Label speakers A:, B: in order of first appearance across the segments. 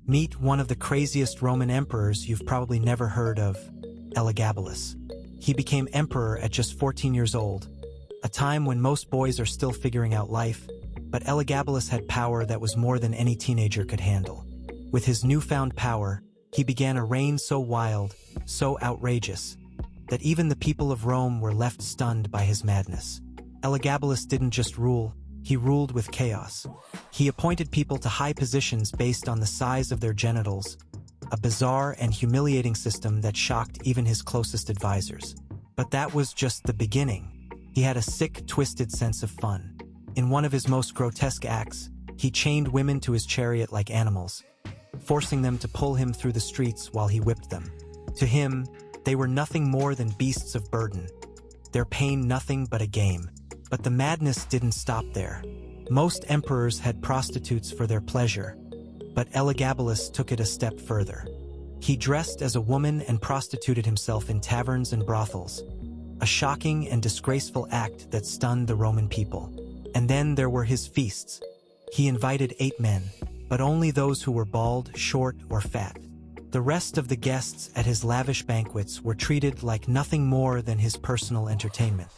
A: Meet one of the craziest Roman emperors you've probably never heard of, Elagabalus. He became emperor at just 14 years old, a time when most boys are still figuring out life, but Elagabalus had power that was more than any teenager could handle. With his newfound power, he began a reign so wild, so outrageous, that even the people of Rome were left stunned by his madness. Elagabalus didn't just rule, he ruled with chaos. He appointed people to high positions based on the size of their genitals, a bizarre and humiliating system that shocked even his closest advisors. But that was just the beginning. He had a sick, twisted sense of fun. In one of his most grotesque acts, he chained women to his chariot like animals, forcing them to pull him through the streets while he whipped them. To him, they were nothing more than beasts of burden, their pain nothing but a game. But the madness didn't stop there. Most emperors had prostitutes for their pleasure, but Elagabalus took it a step further. He dressed as a woman and prostituted himself in taverns and brothels, a shocking and disgraceful act that stunned the Roman people. And then there were his feasts. He invited 8 men, but only those who were bald, short, or fat. The rest of the guests at his lavish banquets were treated like nothing more than his personal entertainment.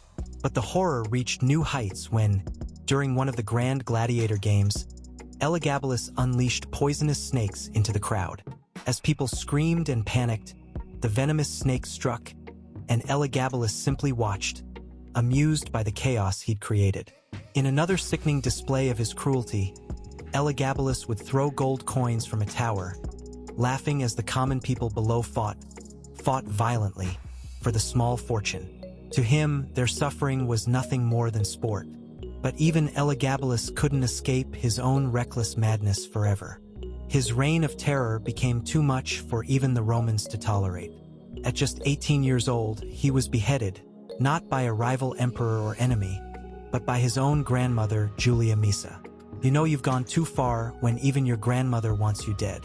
A: But the horror reached new heights when, during one of the grand gladiator games, Elagabalus unleashed poisonous snakes into the crowd. As people screamed and panicked, the venomous snake struck, and Elagabalus simply watched, amused by the chaos he'd created. In another sickening display of his cruelty, Elagabalus would throw gold coins from a tower, laughing as the common people below fought violently for the small fortune. To him, their suffering was nothing more than sport. But even Elagabalus couldn't escape his own reckless madness forever. His reign of terror became too much for even the Romans to tolerate. At just 18 years old, he was beheaded, not by a rival emperor or enemy, but by his own grandmother, Julia Misa. You know you've gone too far when even your grandmother wants you dead.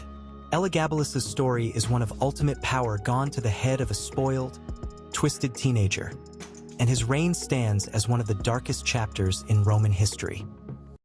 A: Elagabalus's story is one of ultimate power gone to the head of a spoiled, twisted teenager, and his reign stands as one of the darkest chapters in Roman history.